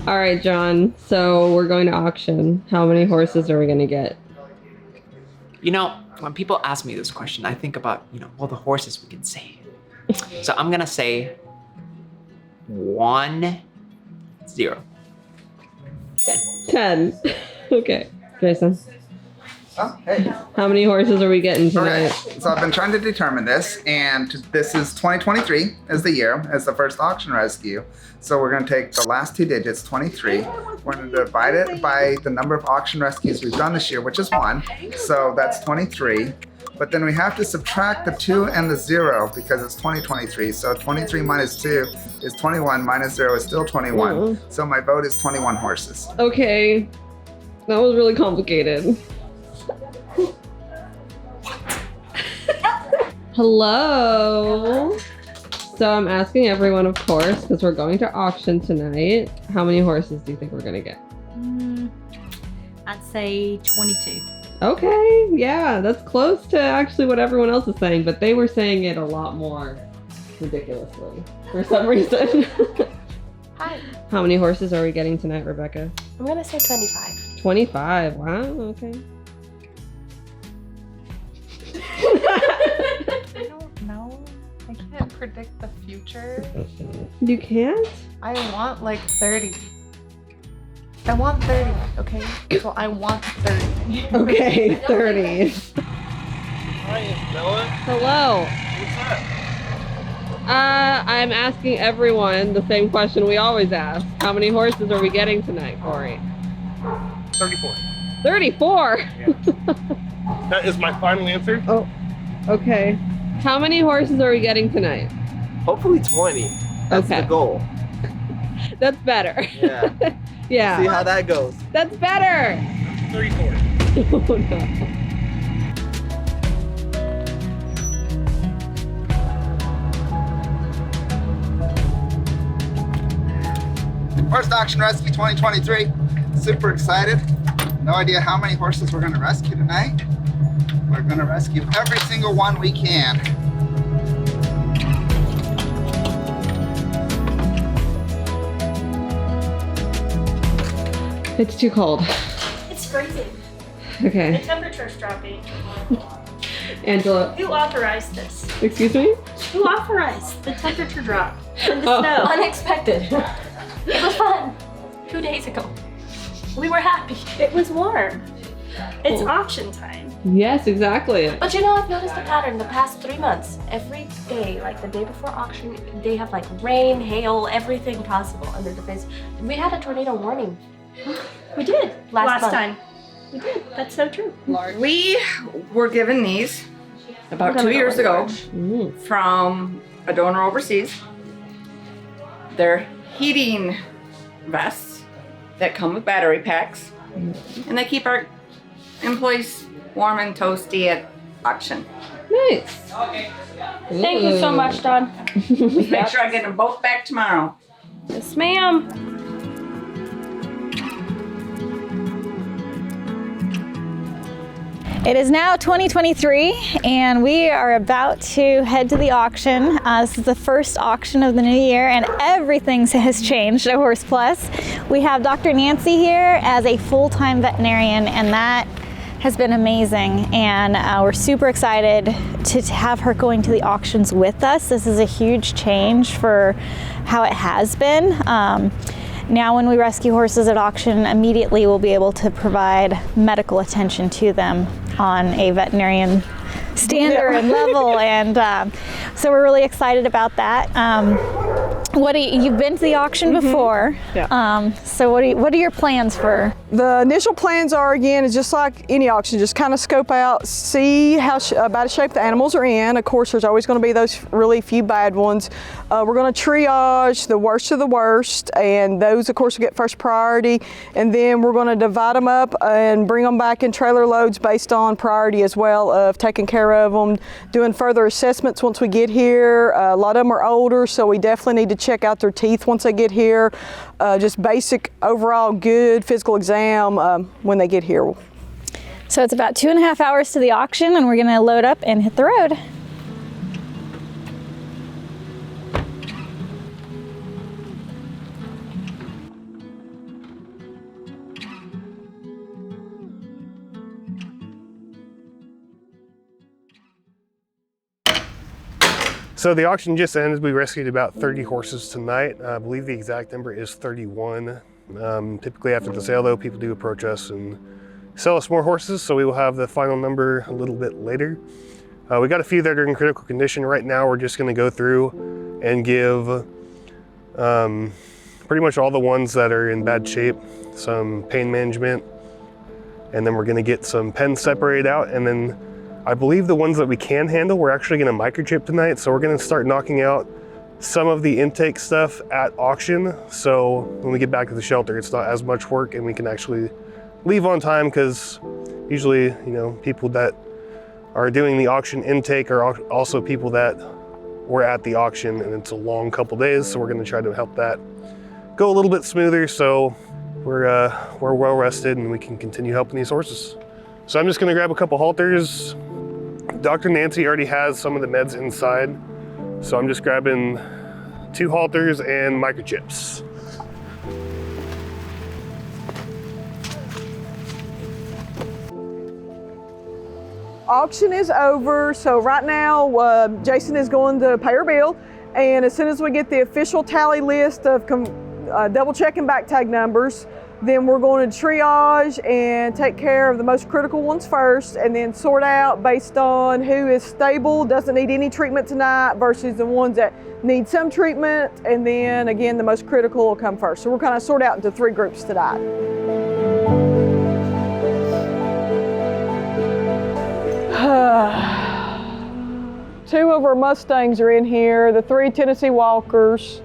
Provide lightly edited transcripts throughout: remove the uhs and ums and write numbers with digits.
All right, John. So we're going to auction. How many horses are we going to get? You know, when people ask me this question, I think about, all the horses we can save. So I'm going to say 1, 0. 10. Okay. Jason, Oh, hey. how many horses are we getting tonight? Okay, so I've been trying to determine this, and this is 2023 is the year, as the first auction rescue. So we're going to take the last 2 digits, 23. We're going to divide it by the number of auction rescues we've done this year, which is 1. So that's 23. But then we have to subtract the 2 and the 0 because it's 2023. So 23 minus 2 is 21, minus 0 is still 21. Mm. So my vote is 21 horses. Okay. That was really complicated. Hello. So I'm asking everyone, of course, because we're going to auction tonight. How many horses do you think we're going to get? I'd say 22. Okay, yeah, that's close to actually what everyone else is saying, but they were saying it a lot more ridiculously for some reason. Hi. How many horses are we getting tonight, Rebecca? I'm gonna say 25. 25, wow, okay. I don't know. I can't predict the future. You can't? I want like 30. I want 30, okay? So I want 30. Okay, 30. Hi, Bella. Hello. What's up? I'm asking everyone the same question we always ask. How many horses are we getting tonight, Corey? 34. 34? Yeah. That is my final answer. Oh, okay. How many horses are we getting tonight? Hopefully 20. That's Okay. the goal. That's better. Yeah. Yeah. See how that goes. That's better. 34. Oh, no. First auction rescue 2023. Super excited. No idea how many horses we're going to rescue tonight. We're going to rescue every single one we can. It's too cold. It's freezing. The Okay. temperature's dropping. Angela, Who authorized this? excuse me? Who authorized the temperature drop and the Oh. snow? Unexpected. It was fun. 2 days ago. We were happy. It was warm. It's auction time. Yes, exactly. But you know, I've noticed a pattern the past 3 months. Every day, like the day before auction, they have like rain, hail, everything possible under the face. We had a tornado warning. We did Last month. time. We did. That's so true. We were given these about 2 years ago Mm. from a donor overseas. They're heating vests that come with battery packs, and they keep our employees warm and toasty at auction. Nice. Thank you so much, Dawn. Make sure I get them both back tomorrow. Yes, ma'am. It is now 2023 and we are about to head to the auction. This is the first auction of the new year and everything has changed at Horse Plus. We have Dr. Nancy here as a full-time veterinarian and that has been amazing, and we're super excited to have her going to the auctions with us. This is a huge change for how it has been. Now when we rescue horses at auction, immediately we'll be able to provide medical attention to them on a veterinarian standard and level, and so we're really excited about that. You've been to the auction before, so what are your plans for? The initial plans are, again, is just like any auction, just kind of scope out, see how about a shape the animals are in. Of course, there's always going to be those really few bad ones. We're going to triage the worst of the worst, and those, of course, will get first priority. And then we're going to divide them up and bring them back in trailer loads based on priority as well of taking care of them, doing further assessments once we get here. A lot of them are older, so we definitely need to check out their teeth once they get here. Just basic overall good physical exam when they get here. So it's about 2.5 hours to the auction, and we're going to load up and hit the road. So the auction just ended. We rescued about 30 horses tonight. I believe the exact number is 31. Typically after the sale though, people do approach us and sell us more horses, so we will have the final number a little bit later. We got a few that are in critical condition. Right now we're just going to go through and give pretty much all the ones that are in bad shape some pain management, and then we're going to get some pens separated out, and then I believe the ones that we can handle we're actually going to microchip tonight, so we're going to start knocking out some of the intake stuff at auction, so when we get back to the shelter it's not as much work and we can actually leave on time, because usually, you know, people that are doing the auction intake are also people that were at the auction, and it's a long couple days, so we're going to try to help that go a little bit smoother, so we're well rested and we can continue helping these horses. So I'm just going to grab a couple halters. Dr. Nancy already has some of the meds inside, so I'm just grabbing 2 halters and microchips. Auction is over, so right now Jason is going to pay our bill, and as soon as we get the official tally list of double checking back tag numbers, then we're going to triage and take care of the most critical ones first, and then sort out based on who is stable, doesn't need any treatment tonight, versus the ones that need some treatment, and then again the most critical will come first. So we're kind of sort out into 3 groups tonight. Two of our Mustangs are in here, the 3 Tennessee Walkers.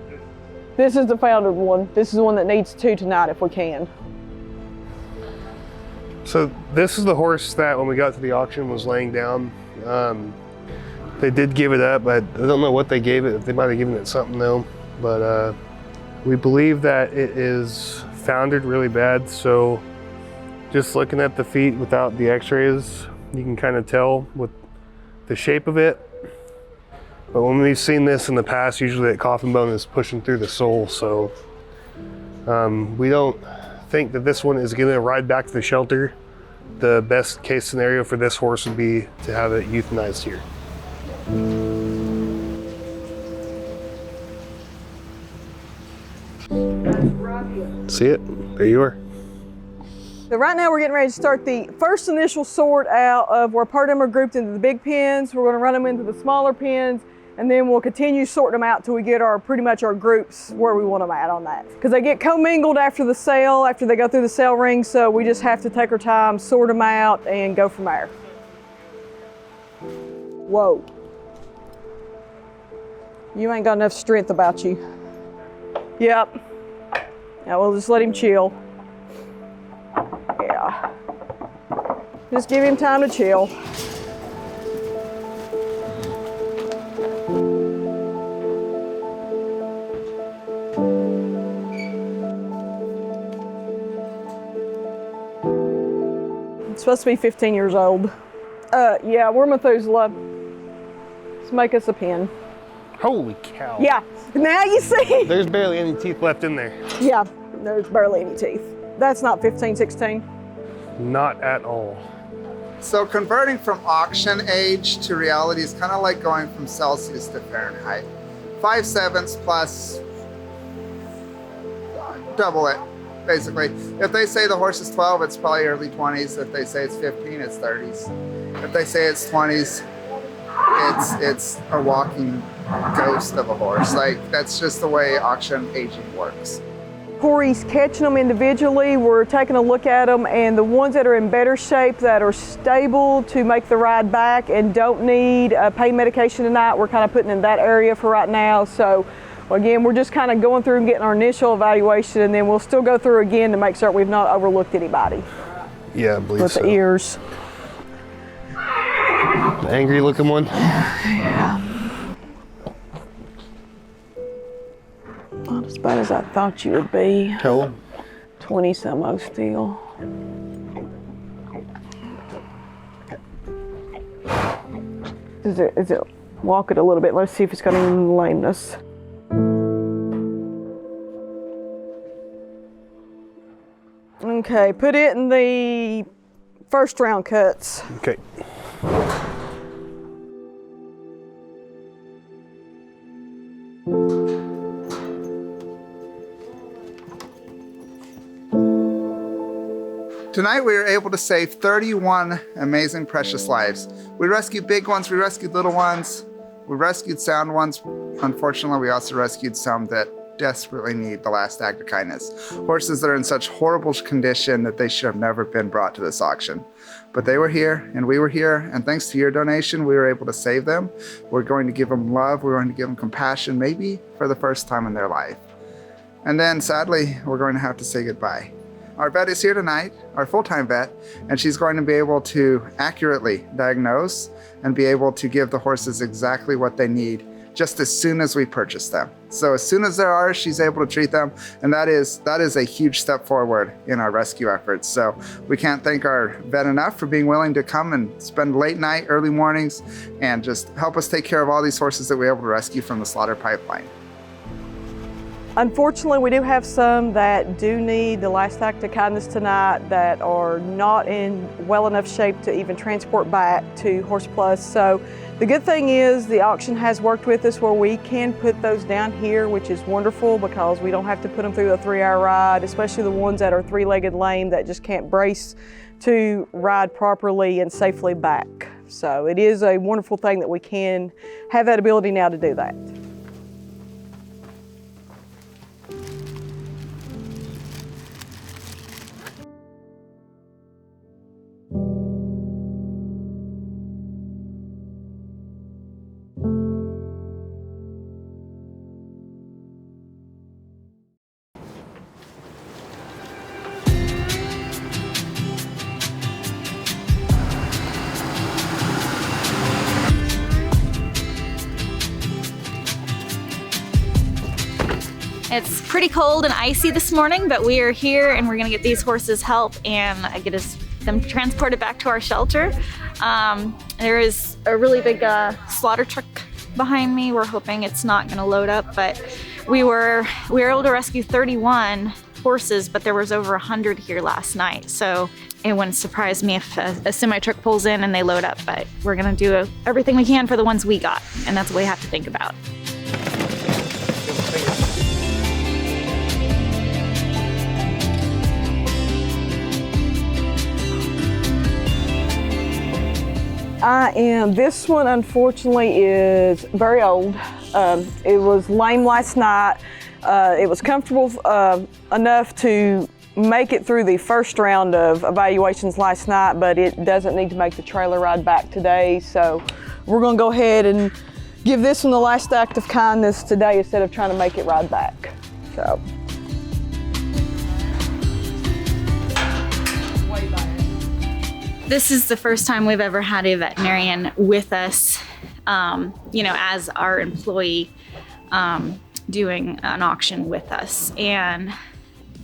This is the foundered one. This is the one that needs 2 tonight if we can. So this is the horse that when we got to the auction was laying down. They did give it up, but I don't know what they gave it. They might have given it something though. But we believe that it is foundered really bad. So just looking at the feet without the x-rays, you can kind of tell with the shape of it. But when we've seen this in the past, usually that coffin bone is pushing through the sole. So we don't think that this one is gonna ride back to the shelter. The best case scenario for this horse would be to have it euthanized here. See it? There you are. So right now we're getting ready to start the first initial sort out of where part of them are grouped into the big pens. We're going to run them into the smaller pens, and then we'll continue sorting them out till we get our pretty much our groups where we want them at on that. Because they get commingled after the sale, after they go through the sale ring, so we just have to take our time, sort them out, and go from there. Whoa. You ain't got enough strength about you. Yep. Now we'll just let him chill. Yeah. Just give him time to chill. It's supposed to be 15 years old. Yeah, we're Methuselah. Let's make us a pen. Holy cow. Yeah, now you see. There's barely any teeth left in there. Yeah, there's barely any teeth. That's not 15, 16. Not at all. So converting from auction age to reality is kind of like going from Celsius to Fahrenheit. 5/7 plus double it, basically. If they say the horse is 12, it's probably early 20s. If they say it's 15, it's 30s. If they say it's 20s, it's a walking ghost of a horse. Like, that's just the way auction aging works. Corey's catching them individually. We're taking a look at them, and the ones that are in better shape, that are stable to make the ride back and don't need pain medication tonight, we're kind of putting in that area for right now. So again, we're just kind of going through and getting our initial evaluation, and then we'll still go through again to make certain we've not overlooked anybody. Yeah, I believe with so. The ears. The angry looking one? Yeah. Not as bad as I thought you would be. How old? 20-some still. Is it walk it a little bit? Let's see if it's got any lameness. Okay, put it in the first round cuts. Okay. Tonight we were able to save 31 amazing, precious lives. We rescued big ones, we rescued little ones, we rescued sound ones. Unfortunately, we also rescued some that desperately need the last act of kindness. Horses that are in such horrible condition that they should have never been brought to this auction. But they were here and we were here, and thanks to your donation, we were able to save them. We're going to give them love, we're going to give them compassion, maybe for the first time in their life. And then sadly, we're going to have to say goodbye. Our vet is here tonight, our full-time vet, and she's going to be able to accurately diagnose and be able to give the horses exactly what they need just as soon as we purchase them. So as soon as they're ours, she's able to treat them, and that is a huge step forward in our rescue efforts. So we can't thank our vet enough for being willing to come and spend late night, early mornings, and just help us take care of all these horses that we're able to rescue from the slaughter pipeline. Unfortunately, we do have some that do need the last act of kindness tonight that are not in well enough shape to even transport back to Horse Plus. So the good thing is the auction has worked with us where we can put those down here, which is wonderful because we don't have to put them through a 3-hour ride, especially the ones that are 3-legged lame that just can't brace to ride properly and safely back. So it is a wonderful thing that we can have that ability now to do that. It's pretty cold and icy this morning, but we are here and we're gonna get these horses help and get them transported back to our shelter. There is a really big slaughter truck behind me. We're hoping it's not gonna load up, but we were able to rescue 31 horses, but there was over 100 here last night. So it wouldn't surprise me if a semi-truck pulls in and they load up, but we're gonna do everything we can for the ones we got, and that's what we have to think about. This one unfortunately is very old. It was lame last night. It was comfortable enough to make it through the first round of evaluations last night, but it doesn't need to make the trailer ride back today. So we're gonna go ahead and give this one the last act of kindness today instead of trying to make it ride back. So. This is the first time we've ever had a veterinarian with us, as our employee doing an auction with us. And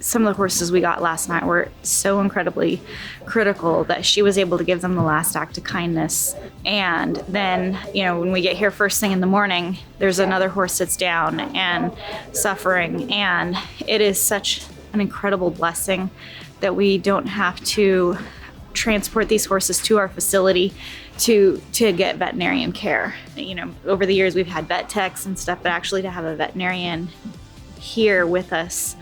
some of the horses we got last night were so incredibly critical that she was able to give them the last act of kindness. And then, when we get here first thing in the morning, there's another horse that's down and suffering. And it is such an incredible blessing that we don't have to transport these horses to our facility to get veterinarian care. Over the years we've had vet techs and stuff, but actually to have a veterinarian here with us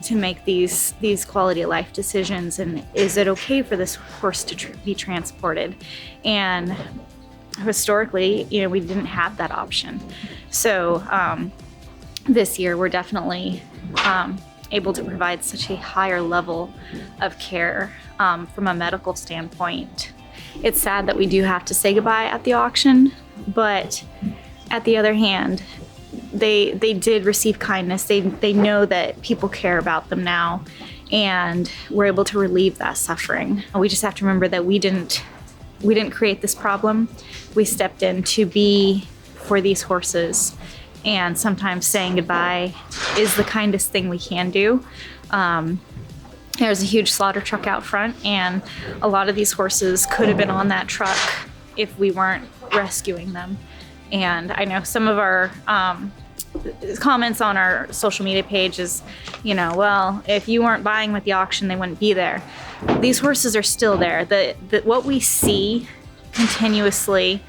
to make these quality of life decisions, and is it okay for this horse to be transported? And historically, we didn't have that option. So this year we're definitely able to provide such a higher level of care from a medical standpoint. It's sad that we do have to say goodbye at the auction, but at the other hand, they did receive kindness. They know that people care about them now, and we're able to relieve that suffering. We just have to remember that we didn't create this problem. We stepped in to be for these horses, and sometimes saying goodbye is the kindest thing we can do. There's a huge slaughter truck out front, and a lot of these horses could have been on that truck if we weren't rescuing them. And I know some of our comments on our social media page is, well, if you weren't buying with the auction, they wouldn't be there. These horses are still there. What we see continuously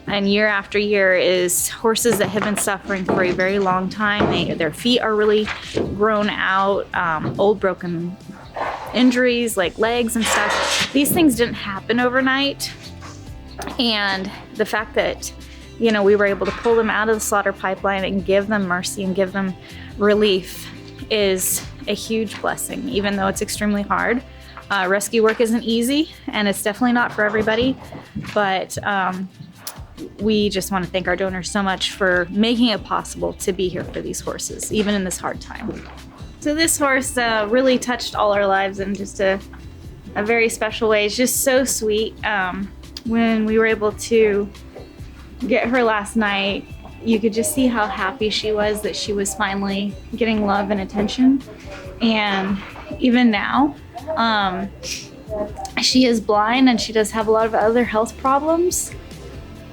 and year after year is horses that have been suffering for a very long time. Their feet are really grown out, old broken injuries like legs and stuff. These things didn't happen overnight. And the fact that, you know, we were able to pull them out of the slaughter pipeline and give them mercy and give them relief is a huge blessing, even though it's extremely hard. Rescue work isn't easy, and it's definitely not for everybody, but we just want to thank our donors so much for making it possible to be here for these horses, even in this hard time. So this horse really touched all our lives in just a very special way. It's just so sweet. When we were able to get her last night, you could just see how happy she was that she was finally getting love and attention. And even now, she is blind and she does have a lot of other health problems.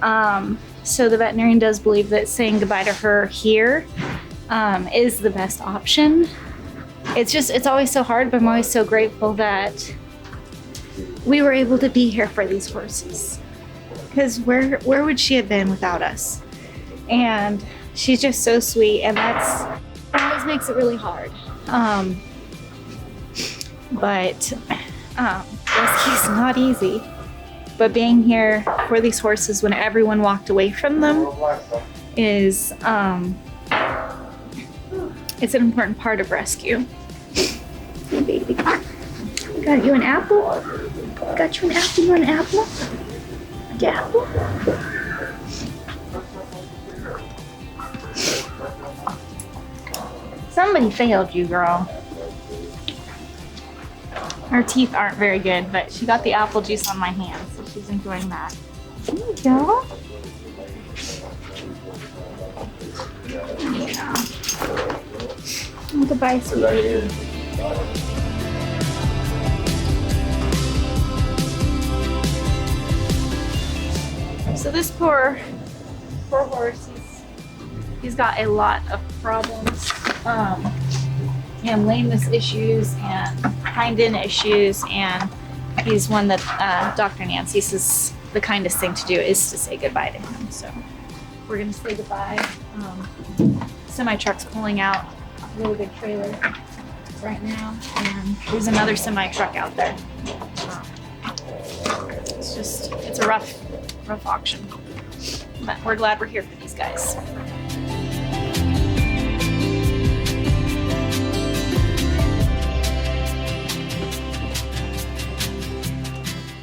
So the veterinarian does believe that saying goodbye to her here is the best option. It's always so hard, but I'm always so grateful that we were able to be here for these horses. Because where would she have been without us? And she's just so sweet, and that always makes it really hard. But rescue's not easy. But being here for these horses when everyone walked away from them is it's an important part of rescue. Hey baby, got you an apple? Got you an apple? You want an apple? An apple? Somebody failed you, girl. Her teeth aren't very good, but she got the apple juice on my hand, so she's enjoying that. There you go. Yeah. Goodbye, sweetie. So this poor horse, he's got a lot of problems, and lameness issues and hind end issues, and he's one that Dr. Nancy says the kindest thing to do is to say goodbye to him. So we're gonna say goodbye. Semi-truck's pulling out a really big trailer right now, and there's another semi-truck out there. It's a rough auction, but we're glad we're here for these guys.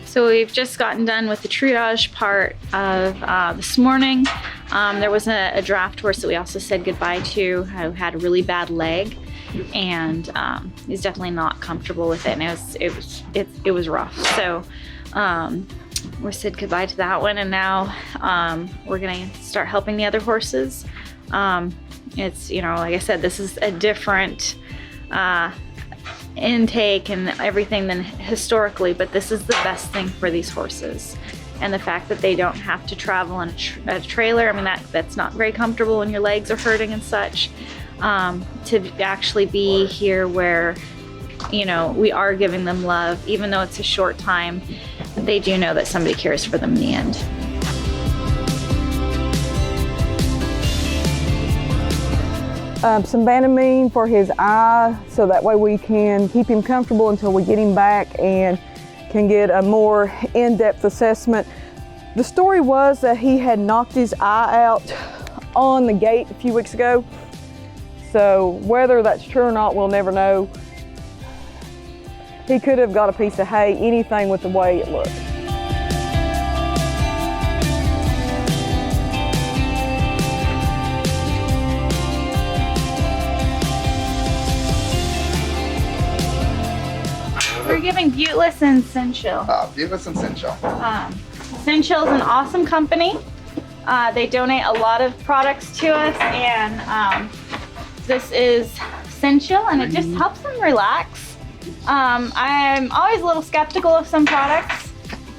So we've just gotten done with the triage part of this morning. There was a draft horse that we also said goodbye to who had a really bad leg, and he's definitely not comfortable with it, and it was rough. So we said goodbye to that one, and now we're gonna start helping the other horses. It's, you know, like I said, this is a different intake and everything than historically, but this is the best thing for these horses. And the fact that they don't have to travel in a trailer, I mean, that's not very comfortable when your legs are hurting and such. To actually be here where, you know, we are giving them love, even though it's a short time, they do know that somebody cares for them in the end. Some Banamine for his eye, so that way we can keep him comfortable until we get him back and can get a more in-depth assessment. The story was that he had knocked his eye out on the gate a few weeks ago. So whether that's true or not, we'll never know. He could have got a piece of hay, anything with the way it looked. We're giving Buteless and Senchill. Buteless and Senchill. Senchill is an awesome company. They donate a lot of products to us, and this is Senchill, and it just helps them relax. I'm always a little skeptical of some products,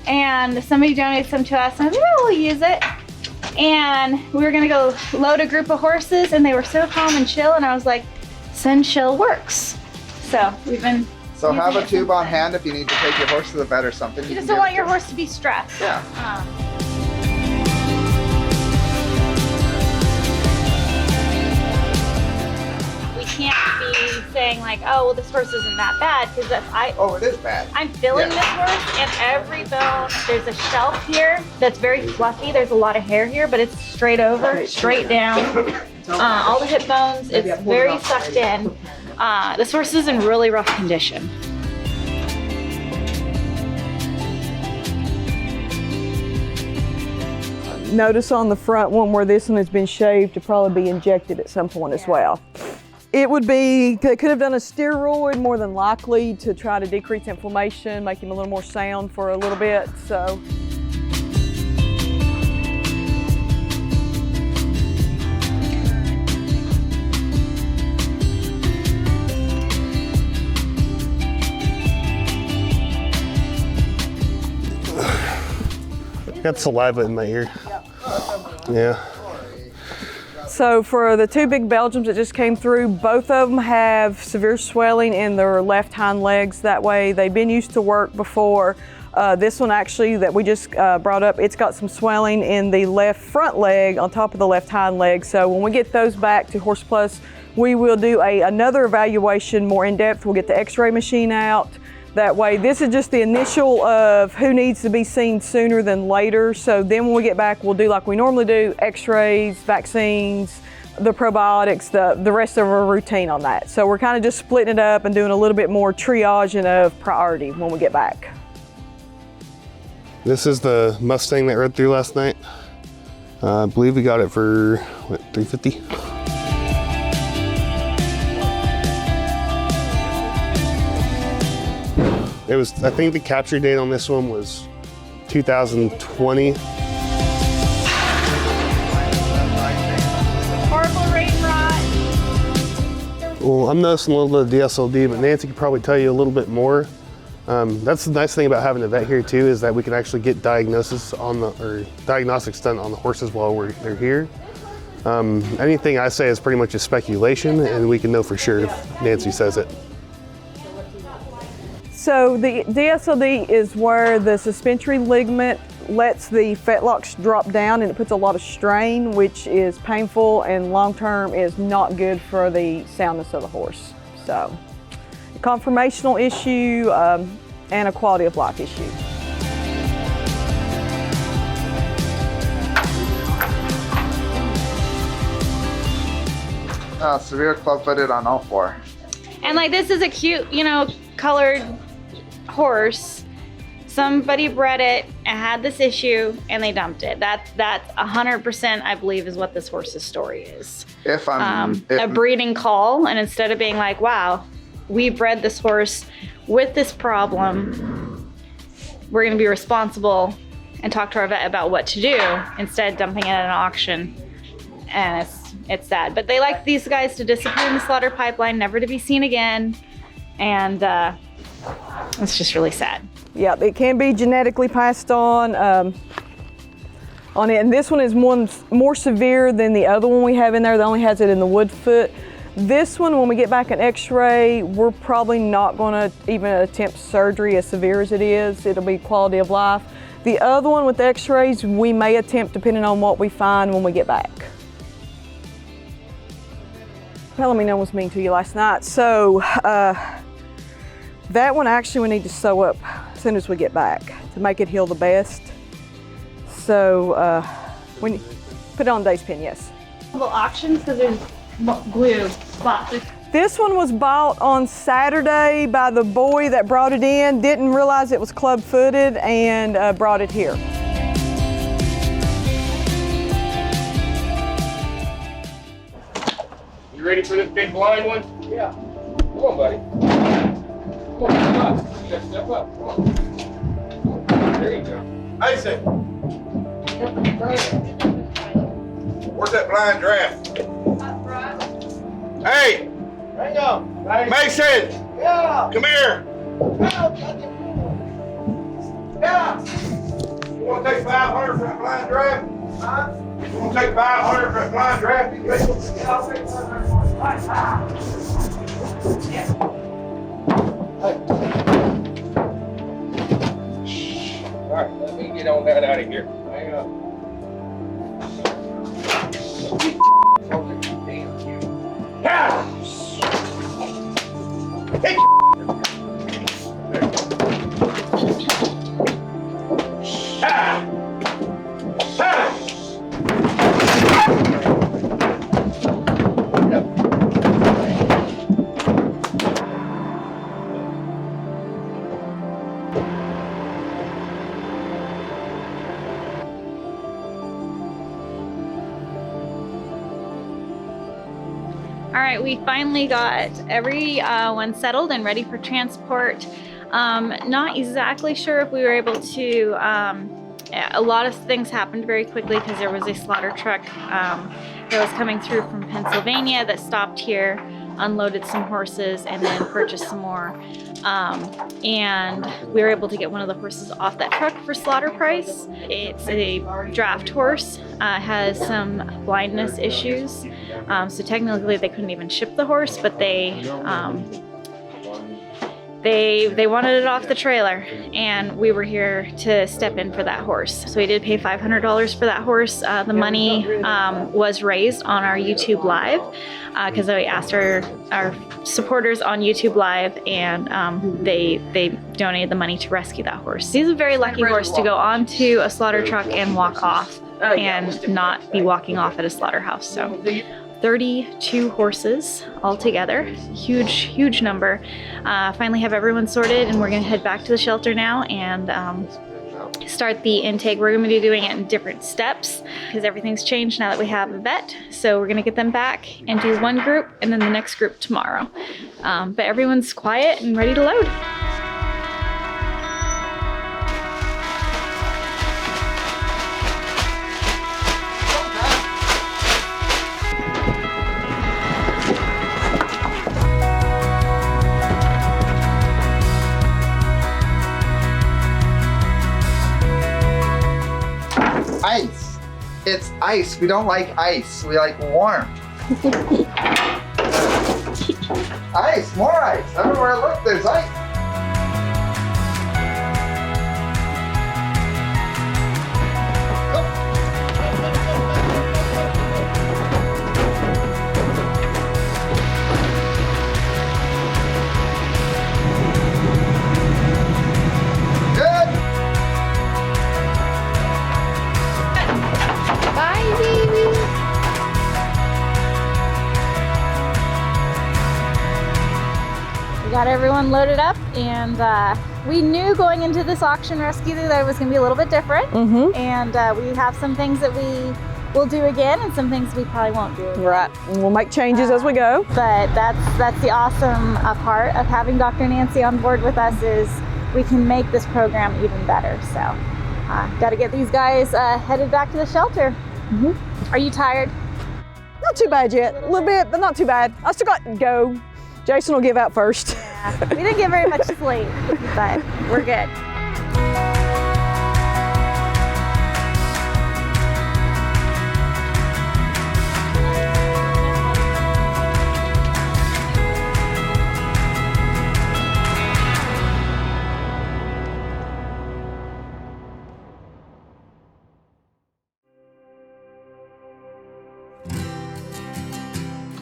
and somebody donated some to us, and I was like, yeah, we'll use it. And we were gonna go load a group of horses, and they were so calm and chill, and I was like, Senchill works. So we've been. So have a tube on hand if you need to take your horse to the vet or something. You just don't want your horse to be stressed. Yeah. We can't be saying like, oh, well, this horse isn't that bad, because Oh, it is bad. I'm filling this horse, and every bone, there's a shelf here that's very fluffy. There's a lot of hair here, but it's straight over, straight down. All the hip bones, it's very sucked in. This horse is in really rough condition. Notice on the front one where this one has been shaved to probably be injected at some point as well. It would be, they could have done a steroid more than likely to try to decrease inflammation, make him a little more sound for a little bit, so. Got saliva in my ear. Yeah. So for the two big Belgians that just came through, both of them have severe swelling in their left hind legs. That way, they've been used to work before. This one actually that we just brought up, it's got some swelling in the left front leg on top of the left hind leg. So when we get those back to Horse Plus, we will do another evaluation more in depth. We'll get the x-ray machine out. That way, this is just the initial of who needs to be seen sooner than later. So then when we get back, we'll do like we normally do, x-rays, vaccines, the probiotics, the rest of our routine on that. So we're kind of just splitting it up and doing a little bit more triaging of priority when we get back. This is the Mustang that rode through last night. I believe we got it for, what, $350? It was, I think the capture date on this one was 2020. Horrible rain rot. Well, I'm noticing a little bit of DSLD, but Nancy could probably tell you a little bit more. That's the nice thing about having a vet here too, is that we can actually get diagnostics done on the horses while they're here. Anything I say is pretty much a speculation, and we can know for sure if Nancy says it. So the DSLD is where the suspensory ligament lets the fetlocks drop down and it puts a lot of strain, which is painful and long-term is not good for the soundness of the horse. So a conformational issue and a quality of life issue. Severe club-footed on all four. And like this is a cute, colored horse. Somebody bred it and had this issue and they dumped it. That's 100%, I believe, is what this horse's story is. A breeding call, and instead of being like, wow, we bred this horse with this problem, we're gonna be responsible and talk to our vet about what to do, instead dumping it at an auction. And it's sad. But they like these guys to disappear in the slaughter pipeline, never to be seen again. And it's just really sad. Yeah, it can be genetically passed on it. And this one is more severe than the other one we have in there that only has it in the wood foot. This one, when we get back an x-ray, we're probably not gonna even attempt surgery as severe as it is. It'll be quality of life. The other one with the x-rays, we may attempt depending on what we find when we get back. Well, let me know what's mean to you last night. So, that one actually we need to sew up as soon as we get back to make it heal the best. So we put it on Dave's pin, yes. Little auctions because there's glue spots. This one was bought on Saturday by the boy that brought it in, didn't realize it was club-footed and brought it here. You ready for this big blind one? Yeah. Come on, buddy. Come on, step up. Step up. Come on. There you go. Mason. Where's that blind draft? Hey! Hang on. Mason! Yeah! Come here! Yeah! You want to take 500 for that blind draft? Huh? You want to take 500 for that blind draft? Yeah, I'll take 500. All right, let me get on that out of here. Hang on. right, we finally got everyone settled and ready for transport. Not exactly sure if we were able to, a lot of things happened very quickly because there was a slaughter truck that was coming through from Pennsylvania that stopped here, unloaded some horses, and then purchased some more. And we were able to get one of the horses off that truck for slaughter price. It's a draft horse, has some blindness issues. So technically they couldn't even ship the horse, but they wanted it off the trailer, and we were here to step in for that horse. So we did pay $500 for that horse. The money was raised on our YouTube Live because we asked our supporters on YouTube Live, and they donated the money to rescue that horse. He's a very lucky horse to go onto a slaughter truck and walk off and not be walking off at a slaughterhouse. So 32 horses altogether, huge number. Finally have everyone sorted, and we're gonna head back to the shelter now and start the intake. We're gonna be doing it in different steps because everything's changed now that we have a vet. So we're gonna get them back and do one group and then the next group tomorrow. But everyone's quiet and ready to load. Ice. It's ice. We don't like ice. We like warm. Ice, more ice. Everywhere I look, there's ice. Got everyone loaded up, and we knew going into this auction rescue that it was going to be a little bit different. And we have some things that we will do again and some things we probably won't do again. Right, and we'll make changes as we go. But that's the awesome part of having Dr. Nancy on board with us, is we can make this program even better. So got to get these guys headed back to the shelter. Are you tired? Not too bad yet. A little bit, but not too bad. I still got to go. Jason will give out first. Yeah, we didn't get very much sleep, but we're good.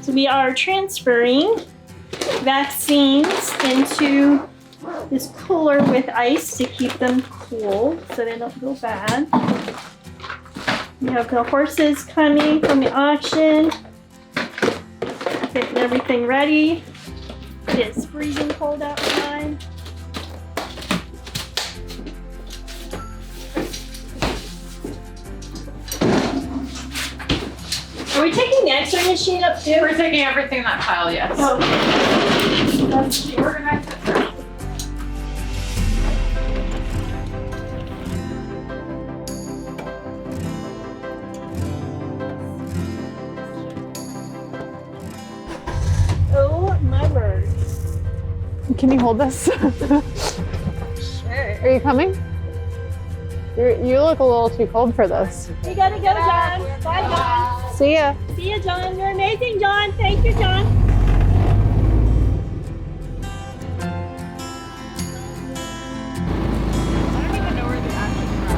So we are transferring vaccines into this cooler with ice to keep them cool so they don't go bad. We have the horses coming from the auction, getting everything ready. It is freezing cold outside. Are we taking the X-ray machine up too? We're taking everything in that pile, yes. Okay. Let's organize it first. Oh my word. Can you hold this? Sure. Are you coming? You look a little too cold for this. We gotta go, John. Bye, John. See ya. See ya, John. You're amazing, John. Thank you, John. I don't even know where the action's.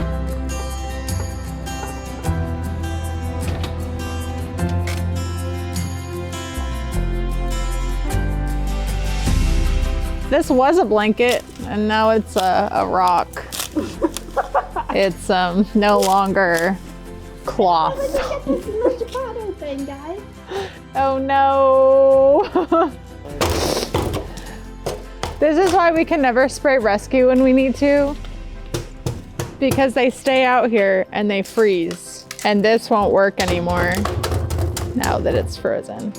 This was a blanket, and now it's a rock. It's no longer cloth. Oh no! This is why we can never spray rescue when we need to, because they stay out here and they freeze, and this won't work anymore now that it's frozen.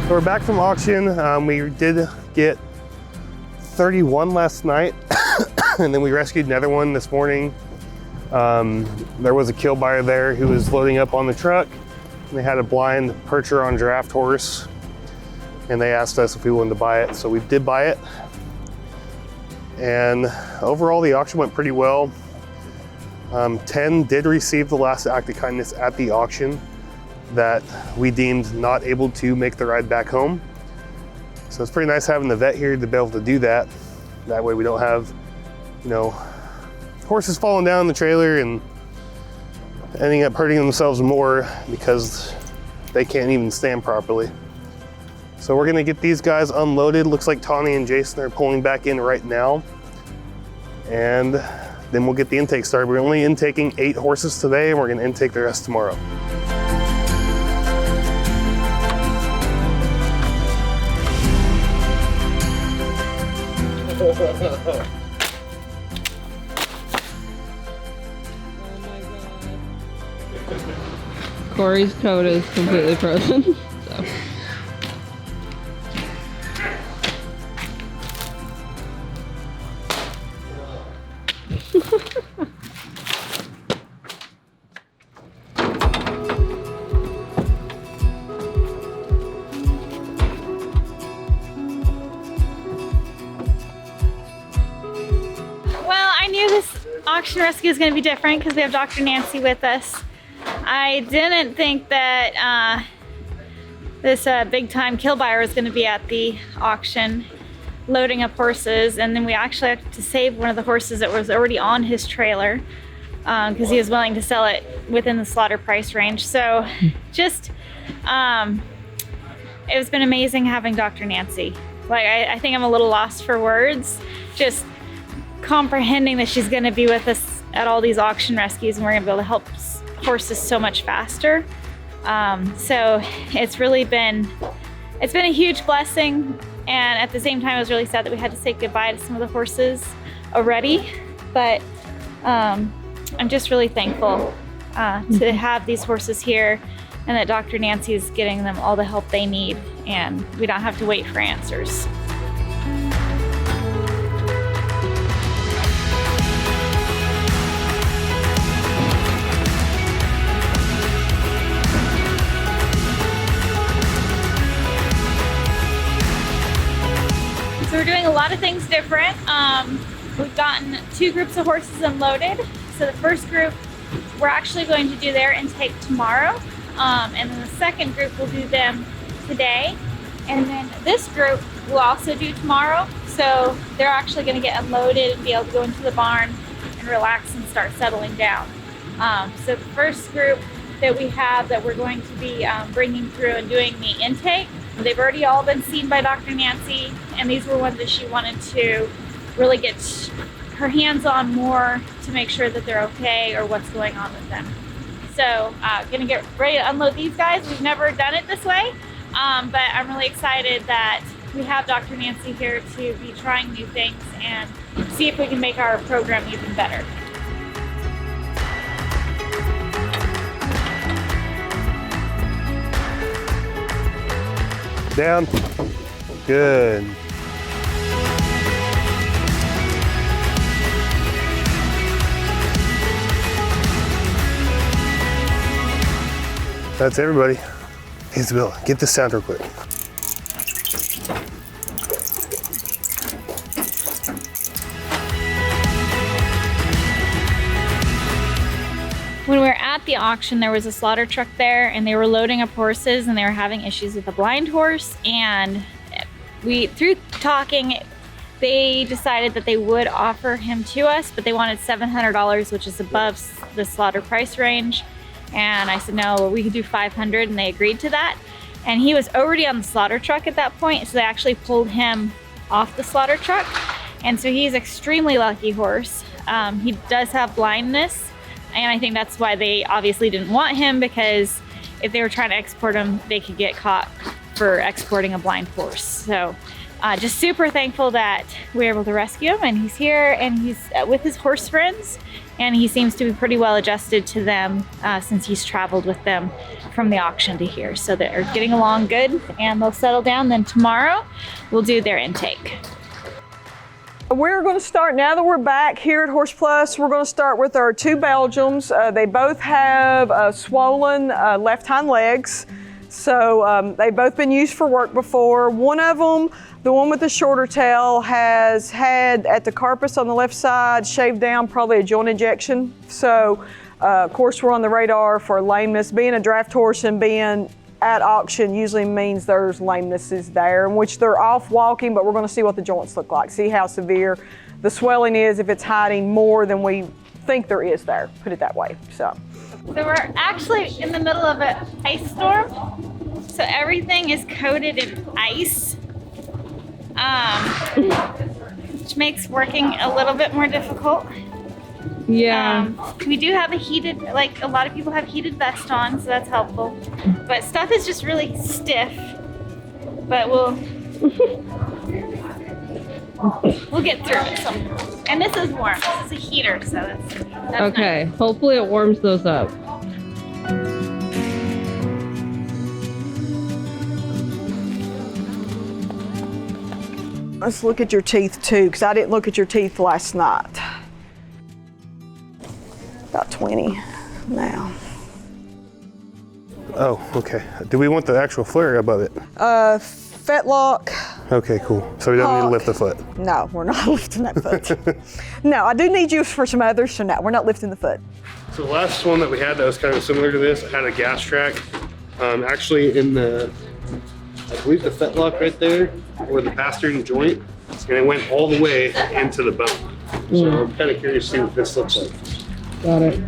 So we're back from auction. We did get 31 last night, and then we rescued another one this morning. There was a kill buyer there who was loading up on the truck, and they had a blind percher on draft horse, and they asked us if we wanted to buy it, so we did buy it. And overall, the auction went pretty well. 10 did receive the last act of kindness at the auction that we deemed not able to make the ride back home. So it's pretty nice having the vet here to be able to do that. That way we don't have, you know, horses falling down the trailer and ending up hurting themselves more because they can't even stand properly. So we're gonna get these guys unloaded. Looks like Tawny and Jason are pulling back in right now. And then we'll get the intake started. We're only intaking 8 horses today, and we're gonna intake the rest tomorrow. Corey's coat is completely frozen. So. Well, I knew this auction rescue is going to be different because we have Dr. Nancy with us. I didn't think that this big time kill buyer was going to be at the auction loading up horses, and then we actually had to save one of the horses that was already on his trailer because he was willing to sell it within the slaughter price range. So just it's been amazing having Dr. Nancy. Like I think I'm a little lost for words, just comprehending that she's going to be with us at all these auction rescues, and we're going to be able to help horses so much faster. So it's been a huge blessing, and at the same time it was really sad that we had to say goodbye to some of the horses already, but I'm just really thankful to have these horses here, and that Dr. Nancy is getting them all the help they need, and we don't have to wait for answers. So we're doing a lot of things different. We've gotten 2 groups of horses unloaded. So the first group, we're actually going to do their intake tomorrow. And then the second group, we'll do them today. And then this group we'll also do tomorrow. So they're actually going to get unloaded and be able to go into the barn and relax and start settling down. So the first group that we have that we're going to be bringing through and doing the intake, they've already all been seen by Dr. Nancy, and these were ones that she wanted to really get her hands on more to make sure that they're okay or what's going on with them. So gonna get ready to unload these guys. We've never done it this way, but I'm really excited that we have Dr. Nancy here to be trying new things and see if we can make our program even better. Down. Good. That's everybody. Hey, Isabella, get this sound real quick. When we were at the auction, there was a slaughter truck there, and they were loading up horses, and they were having issues with a blind horse. And through talking, they decided that they would offer him to us, but they wanted $700, which is above the slaughter price range. And I said, no, we could do $500, and they agreed to that. And he was already on the slaughter truck at that point, so they actually pulled him off the slaughter truck. And so he's an extremely lucky horse. He does have blindness, and I think that's why they obviously didn't want him, because if they were trying to export him, they could get caught for exporting a blind horse. So just super thankful that we were able to rescue him, and he's here, and he's with his horse friends, and he seems to be pretty well adjusted to them since he's traveled with them from the auction to here. So they're getting along good, and they'll settle down. Then tomorrow we'll do their intake. We're going to start, now that we're back here at Horse Plus, we're going to start with our 2 Belgians. They both have swollen left hind legs. So they've both been used for work before. One of them, the one with the shorter tail, has had at the carpus on the left side shaved down, probably a joint injection. So of course we're on the radar for lameness. Being a draft horse and being at auction usually means there's lamenesses there, in which they're off walking, but we're going to see what the joints look like, see how severe the swelling is, if it's hiding more than we think there is there, put it that way. So we're actually in the middle of an ice storm, so everything is coated in ice, which makes working a little bit more difficult. Yeah. We do have a heated, like a lot of people have heated vest on, so that's helpful. But stuff is just really stiff. But we'll get through it somehow. And this is warm. This is a heater, so that's okay. Nice. Hopefully it warms those up. let's look at your teeth too, because I didn't look at your teeth last night. About 20 now. Oh, okay. Do we want the actual flare above it? Fetlock. Okay, cool. So we don't need to lift the foot? No, we're not lifting that foot. No, I do need you for some others, so no, we're not lifting the foot. So the last one that we had that was kind of similar to this, it had a gas track. Actually in the, I believe the fetlock right there, or the pastern joint, and it went all the way into the bone. So I'm kind of curious to see what this looks like. Got it.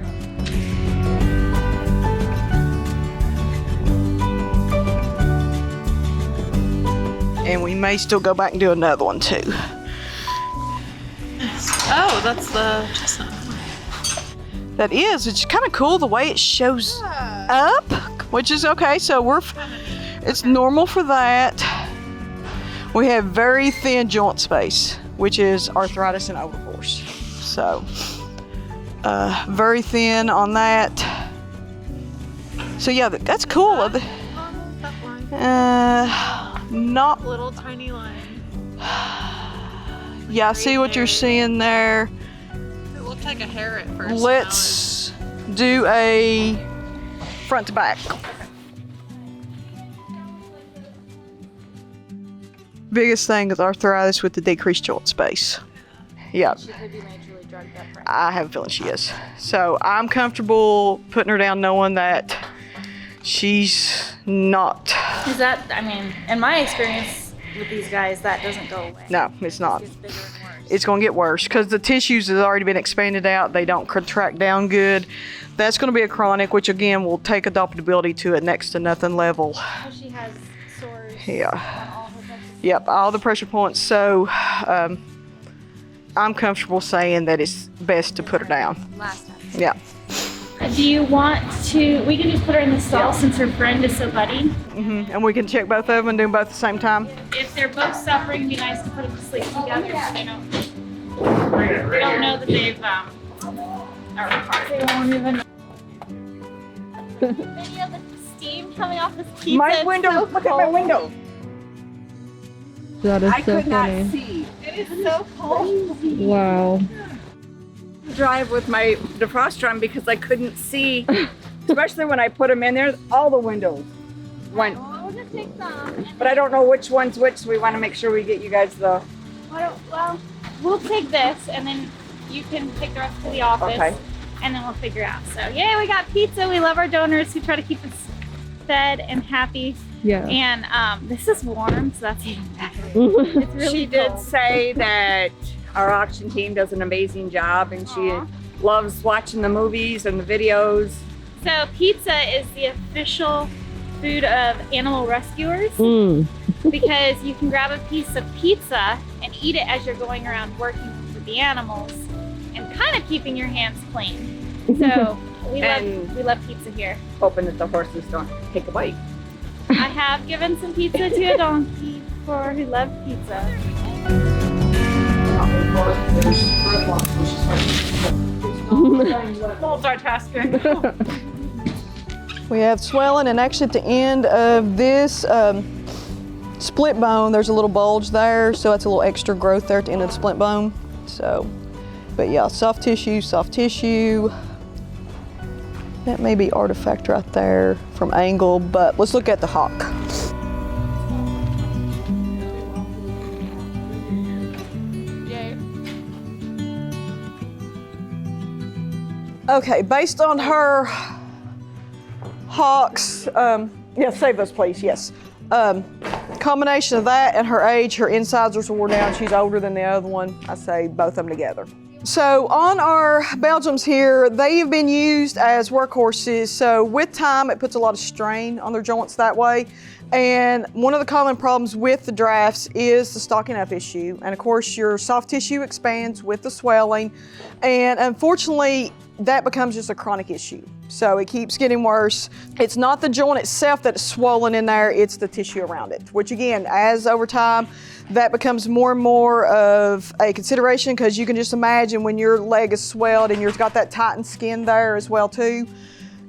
And we may still go back and do another one too. Oh, that's the chestnut. That is, it's kind of cool the way it shows up, which is okay. So it's normal for that. We have very thin joint space, which is arthritis in older horse. So very thin on that. So yeah, that's cool. Not Little tiny line. Yeah, I see what you're seeing there. It looked like a hair at first. Let's do a front to back. Biggest thing is arthritis with the decreased joint space. Yeah. She could be majorly drugged up right I have a feeling she is. So I'm comfortable putting her down knowing that she's not. Is that, I mean, in my experience with these guys, that doesn't go away. No, it's not. It gets bigger and worse. It's going to get worse because the tissues have already been expanded out. They don't contract down good. That's going to be a chronic, which again will take adaptability to a next to nothing level. So she has sores Yeah. on all her pressure. Yep, all the pressure points. So I'm comfortable saying that it's best to put her down. Last time. Yeah. Do you want to, we can just put her in the stall since her friend is so buddy. And we can check both of them and do them both at the same time. If they're both suffering, it'd be nice to put them to sleep together so they don't know that they've, are apart. They won't even. Video of the steam coming off this pizza. My window, so look at my cold. window. That is I so could funny. not see. It is so cold. Wow. Drive with my defroster on because I couldn't see, especially when I put them in there, all the windows went. We'll just take some. But I don't know which one's which, so we want to make sure we get you guys the. Well, we'll take this and then you can take the rest to the office. Okay. And then we'll figure out. So, yay, we got pizza. We love our donors who try to keep us fed and happy. Yeah. And this is warm, so that's even better. It's really She did cold. say that our auction team does an amazing job, and she loves watching the movies and the videos. So pizza is the official food of animal rescuers because you can grab a piece of pizza and eat it as you're going around working with the animals and kind of keeping your hands clean. So we love pizza here. Hoping that the horses don't take a bite. I have given some pizza to a donkey. for who love pizza. Multitasking. We have swelling, and actually at the end of this split bone, there's a little bulge there, so that's a little extra growth there at the end of the split bone. So, but yeah, soft tissue, soft tissue. That may be artifact right there from angle, but let's look at the hock. Okay, based on her hocks, yeah, save those please, yes. Combination of that and her age, her incisors wore down, she's older than the other one. I say both of them together. So on our Belgians here, they have been used as workhorses. So with time, it puts a lot of strain on their joints that way. And one of the common problems with the drafts is the stocking up issue. And of course, your soft tissue expands with the swelling. And unfortunately, that becomes just a chronic issue. So it keeps getting worse. It's not the joint itself that's swollen in there, it's the tissue around it, which again, as over time, that becomes more and more of a consideration, because you can just imagine when your leg is swelled and you've got that tightened skin there as well too.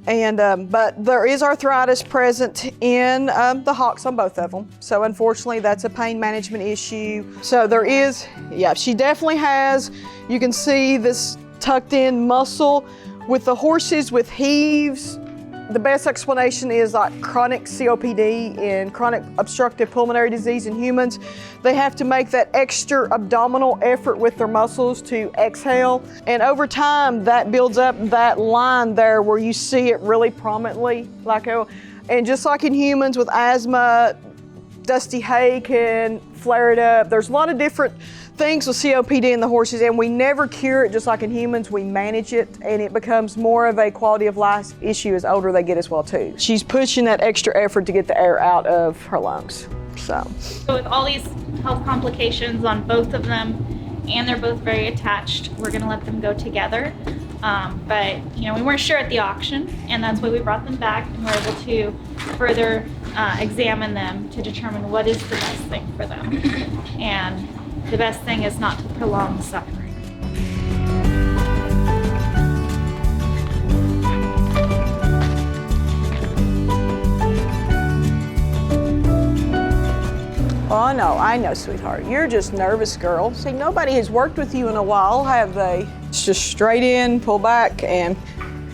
And but there is arthritis present in the hocks on both of them. So unfortunately, that's a pain management issue. So there is, yeah, she definitely has. You can see this tucked in muscle. With the horses with heaves, the best explanation is like chronic COPD and chronic obstructive pulmonary disease in humans. They have to make that extra abdominal effort with their muscles to exhale. And over time, that builds up that line there where you see it really prominently. And just like in humans with asthma, dusty hay can flare it up. There's a lot of different things with COPD in the horses, and we never cure it just like in humans. We manage it, and it becomes more of a quality of life issue as older they get as well too. She's pushing that extra effort to get the air out of her lungs. So with all these health complications on both of them, and they're both very attached, we're gonna let them go together. But you know, we weren't sure at the auction, and that's why we brought them back, and we're able to further examine them to determine what is the best thing for them. And the best thing is not to prolong suffering. Oh no, I know, sweetheart. You're just nervous, girl. See, nobody has worked with you in a while, have they? It's just straight in, pull back, and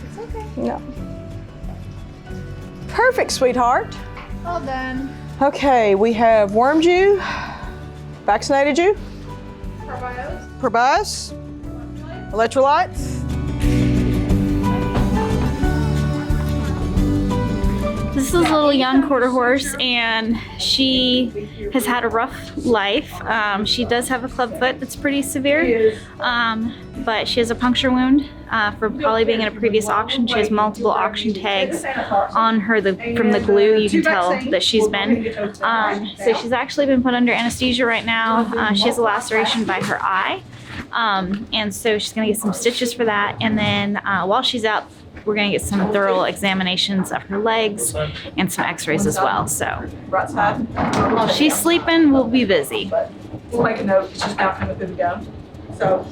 It's okay. no. Perfect, sweetheart. Well done. Okay, we have wormed you, vaccinated you, probiotics, electrolytes. This is a little young quarter horse, and she has had a rough life. She does have a club foot that's pretty severe, but she has a puncture wound from probably being in a previous auction. She has multiple auction tags on her from the glue. You can tell that she's been. So she's actually been put under anesthesia right now. She has a laceration by her eye, and so she's gonna get some stitches for that. And then while she's out, we're gonna get some thorough examinations of her legs and some x-rays as well. So while she's sleeping, we'll be busy. We'll make a note, she's now kind of good to go. So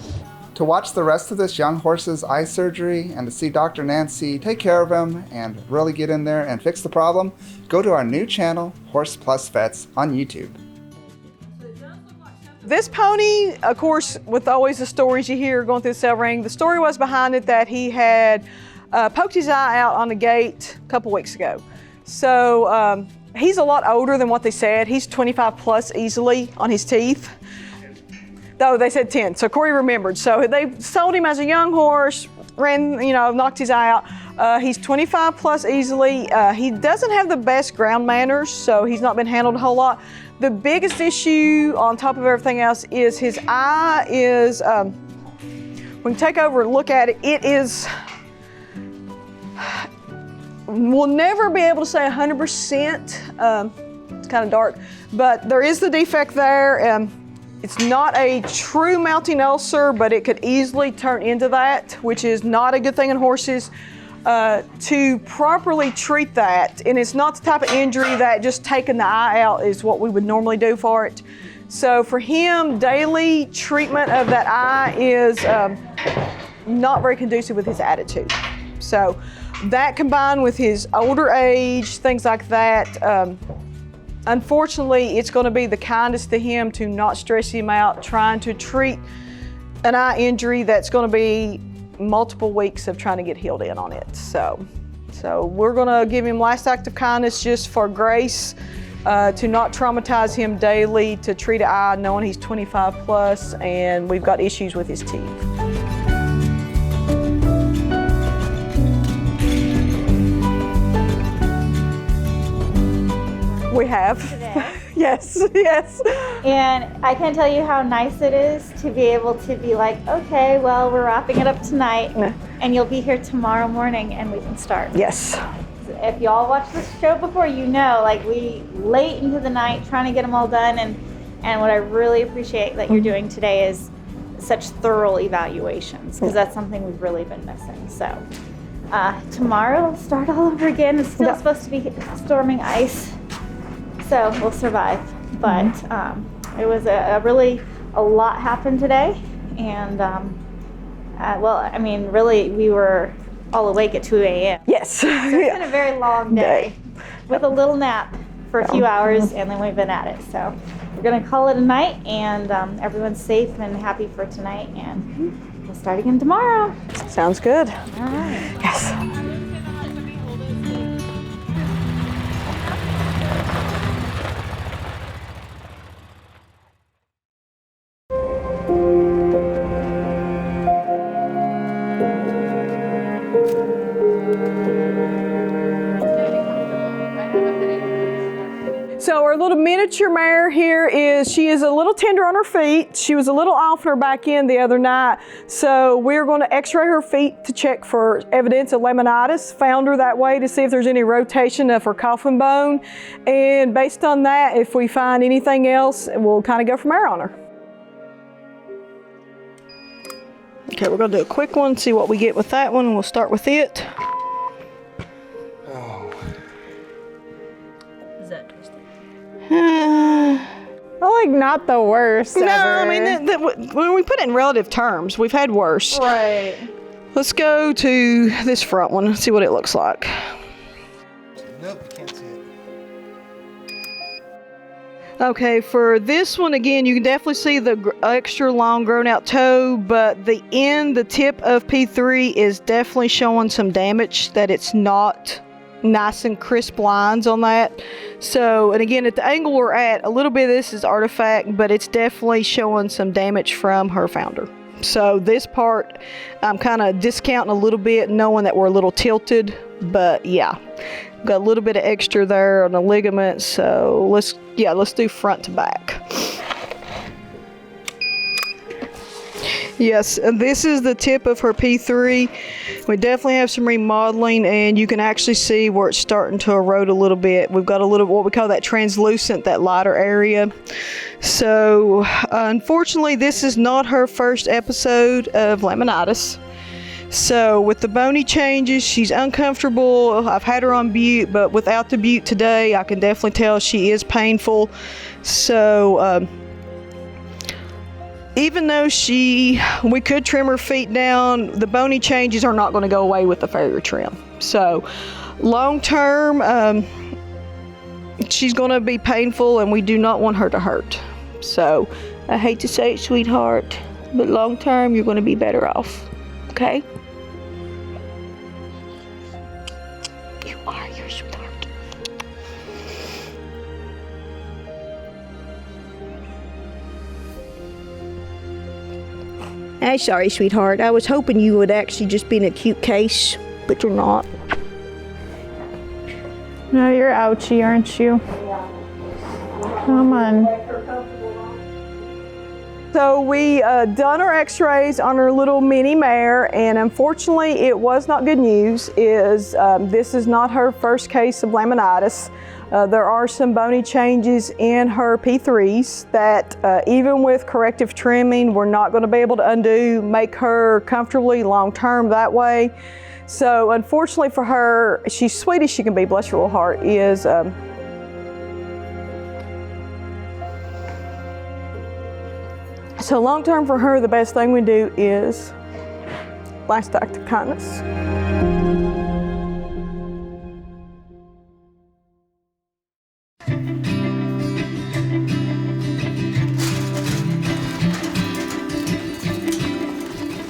To watch the rest of this young horse's eye surgery and to see Dr. Nancy take care of him and really get in there and fix the problem, go to our new channel, Horse Plus Vets, on YouTube. this pony, of course, with always the stories you hear going through the cell ring, the story was behind it that he had poked his eye out on the gate a couple weeks ago. So he's a lot older than what they said. He's 25 plus easily on his teeth. Though they said 10, so Corey remembered. So they sold him as a young horse, ran, knocked his eye out. He's 25 plus easily. He doesn't have the best ground manners, so he's not been handled a whole lot. The biggest issue on top of everything else is his eye is, when you take over and look at it, it is, we'll never be able to say 100%. It's kind of dark, but there is the defect there. It's not a true mounting ulcer, but it could easily turn into that, which is not a good thing in horses. To properly treat that, and it's not the type of injury that just taking the eye out is what we would normally do for it. So for him, daily treatment of that eye is not very conducive with his attitude. So that combined with his older age, things like that, unfortunately, it's going to be the kindest to him to not stress him out trying to treat an eye injury that's going to be multiple weeks of trying to get healed in on it. So we're going to give him last act of kindness just for grace, to not traumatize him daily, to treat an eye knowing he's 25 plus and we've got issues with his teeth. We have. Yes, yes. And I can't tell you how nice it is to be able to be like, okay, well, we're wrapping it up tonight, and you'll be here tomorrow morning and we can start. Yes. If y'all watched this show before, you know, like we late into the night trying to get them all done, and what I really appreciate that you're doing today is such thorough evaluations, because that's something we've really been missing. So tomorrow we'll start all over again. It's still supposed to be storming ice, so we'll survive. But it was a lot happened today, and well, I mean, really, we were all awake at 2 a.m. Yes. So it's been a very long day with a little nap for a few hours, and then we've been at it. So we're going to call it a night, and everyone's safe and happy for tonight, and we'll start again tomorrow. Sounds good. All right. Yes. So our little miniature mare here she is a little tender on her feet. She was a little off on her back end the other night. So we're going to x-ray her feet to check for evidence of laminitis. Found her that way to see if there's any rotation of her coffin bone. And based on that, if we find anything else, we'll kind of go from there on her. Okay, we're going to do a quick one, see what we get with that one. We'll start with it. Like not the worst No, ever. I mean, when we put it in relative terms, we've had worse. Right. Let's go to this front one and see what it looks like. Nope, you can't see it. Okay, for this one, again, you can definitely see the extra long grown out toe, but the tip of P3 is definitely showing some damage, that it's not nice and crisp lines on that. So, and again, at the angle we're at, a little bit of this is artifact, but it's definitely showing some damage from her founder. So this part, I'm kind of discounting a little bit, knowing that we're a little tilted, but yeah, got a little bit of extra there on the ligament. So let's do front to back. Yes, and this is the tip of her P3. We definitely have some remodeling, and you can actually see where it's starting to erode a little bit. We've got a little, what we call that translucent, that lighter area. So, unfortunately, this is not her first episode of laminitis. So, with the bony changes, she's uncomfortable. I've had her on bute, but without the bute today, I can definitely tell she is painful. So, even though we could trim her feet down, the bony changes are not going to go away with the farrier trim. So long term, she's going to be painful, and we do not want her to hurt. So I hate to say it, sweetheart, but long term, you're going to be better off. Okay? You are your sweetheart. I'm sorry, sweetheart. I was hoping you would actually just be an acute case, but you're not. No, you're ouchy, aren't you? Come on. So we done our x-rays on our little mini mare, and unfortunately it was not good news. This is not her first case of laminitis. There are some bony changes in her P3s that even with corrective trimming, we're not going to be able to undo, make her comfortably long-term that way. So unfortunately for her, she's sweet as she can be, bless her little heart, is so long-term for her, the best thing we do is last act of kindness.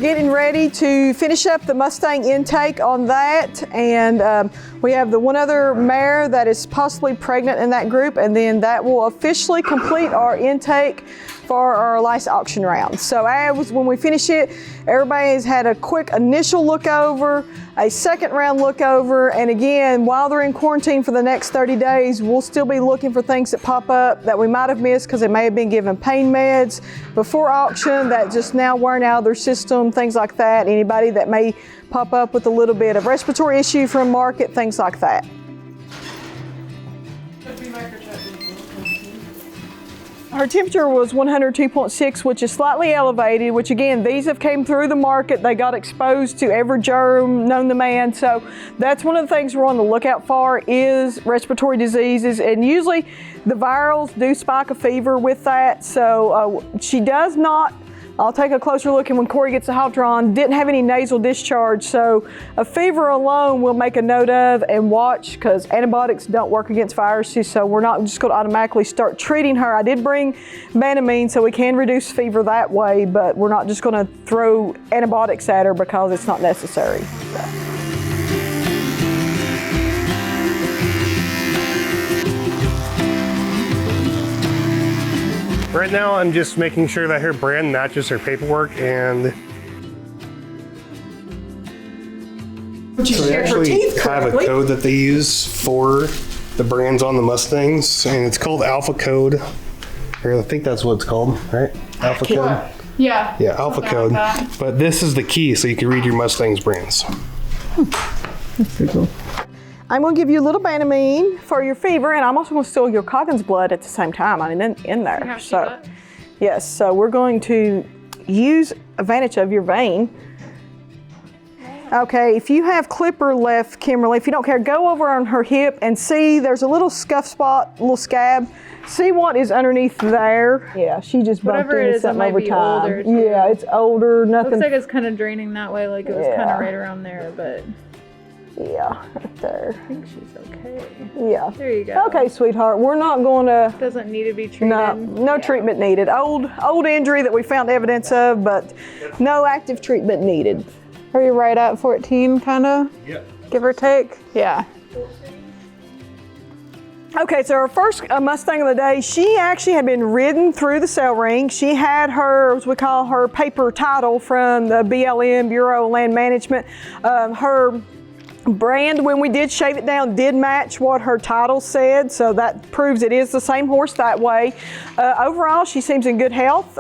Getting ready to finish up the Mustang intake on that, and we have the one other mare that is possibly pregnant in that group, and then that will officially complete our intake for our last auction round. So when we finish it, everybody has had a quick initial look over, a second round look over, and again, while they're in quarantine for the next 30 days, we'll still be looking for things that pop up that we might have missed because they may have been given pain meds before auction that just now weren't out of their system, things like that. Anybody that may pop up with a little bit of respiratory issue from market, things like that. Her temperature was 102.6, which is slightly elevated, which again, these have came through the market. They got exposed to every germ known to man. So that's one of the things we're on the lookout for is respiratory diseases. And usually the virals do spike a fever with that. So she does not, I'll take a closer look, and when Corey gets the halter on, didn't have any nasal discharge. So a fever alone we'll make a note of and watch, because antibiotics don't work against viruses, so we're not just going to automatically start treating her. I did bring Banamine so we can reduce fever that way, but we're not just going to throw antibiotics at her because it's not necessary. Right now, I'm just making sure that her brand matches her paperwork, and so they actually have a code that they use for the brands on the Mustangs, and it's called Alpha Code. Or I think that's what it's called, right? Alpha Code. Yeah. Yeah, Alpha Code. Like but this is the key, so you can read your Mustang's brands. That's pretty cool. I'm going to give you a little Banamine for your fever, and I'm also going to steal your Coggins blood at the same time. I mean, in there. So, yes. So we're going to use advantage of your vein. Okay. If you have clipper left, Kimberly, if you don't care, go over on her hip and see. There's a little scuff spot, a little scab. See what is underneath there. Yeah, she just bumped into something over time. Older, yeah, it's older. Nothing. Looks like it's kind of draining that way, like it was kind of right around there, but. Yeah, right there. I think she's okay. Yeah. There you go. Okay, sweetheart. We're not going to. Doesn't need to be treated. No treatment needed. Old injury that we found evidence of, but no active treatment needed. Are you right at 14, kind of? Yeah. Give or take? Yeah. Okay, so our first Mustang of the day, she actually had been ridden through the cell ring. She had her, as we call her, paper title from the BLM, Bureau of Land Management. Her brand, when we did shave it down, did match what her title said, so that proves it is the same horse that way. Overall, she seems in good health.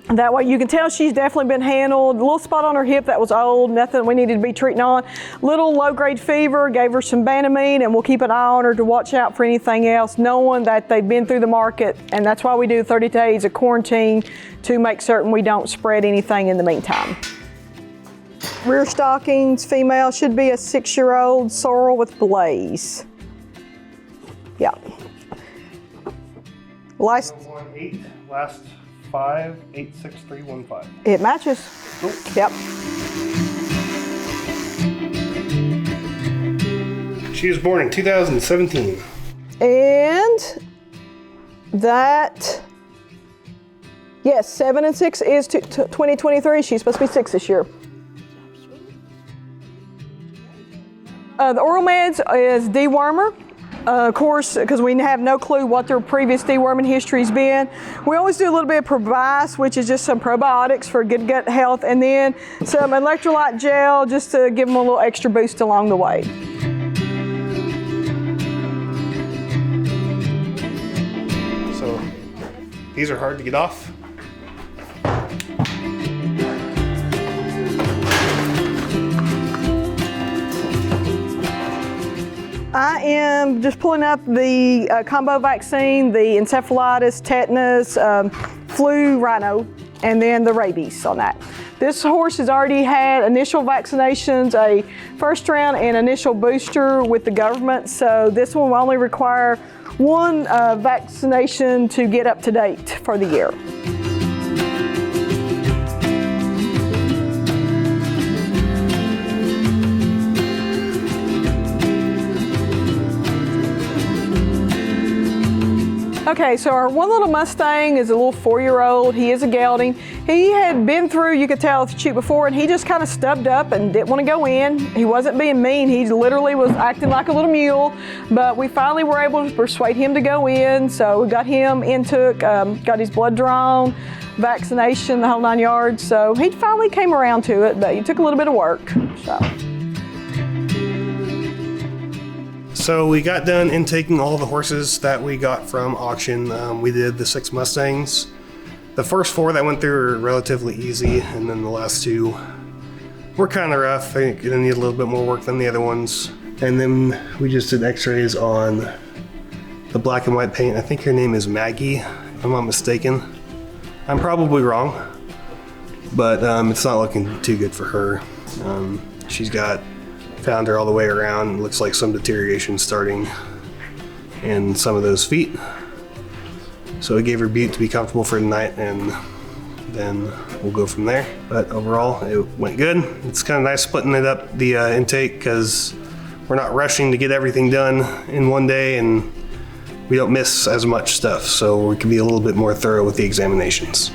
That way you can tell she's definitely been handled. A little spot on her hip that was old, nothing we needed to be treating on. Little low-grade fever, gave her some Banamine, and we'll keep an eye on her to watch out for anything else, knowing that they've been through the market, and that's why we do 30 days of quarantine to make certain we don't spread anything in the meantime. Rear stockings, female, should be a 6-year-old sorrel with blaze. Yeah. Last 5-86315. It matches. Cool. Yep. She was born in 2017. And that, yes, 7 and 6 is 2023. She's supposed to be 6 this year. The oral meds is dewormer. Of course, because we have no clue what their previous deworming history's been. We always do a little bit of Provice, which is just some probiotics for good gut health, and then some electrolyte gel just to give them a little extra boost along the way. So these are hard to get off. I am just pulling up the combo vaccine, the encephalitis, tetanus, flu, rhino, and then the rabies on that. This horse has already had initial vaccinations, a first round and initial booster with the government, so this one will only require one vaccination to get up to date for the year. Okay, so our one little Mustang is a little 4-year-old. He is a gelding. He had been through, you could tell, the chute before, and he just kind of stubbed up and didn't want to go in. He wasn't being mean. He literally was acting like a little mule, but we finally were able to persuade him to go in. So we got him got his blood drawn, vaccination, the whole 9 yards. So he finally came around to it, but it took a little bit of work. So we got done intaking all the horses that we got from auction. We did the 6 Mustangs. The first 4 that went through were relatively easy, and then the last 2 were kind of rough. I think they need a little bit more work than the other ones. And then we just did x-rays on the black and white paint. I think her name is Maggie, if I'm not mistaken. I'm probably wrong, but it's not looking too good for her. She's got founder all the way around. It looks like some deterioration starting in some of those feet. So we gave her bute to be comfortable for the night, and then we'll go from there. But overall, it went good. It's kind of nice splitting it up, the intake, because we're not rushing to get everything done in one day, and we don't miss as much stuff, so we can be a little bit more thorough with the examinations.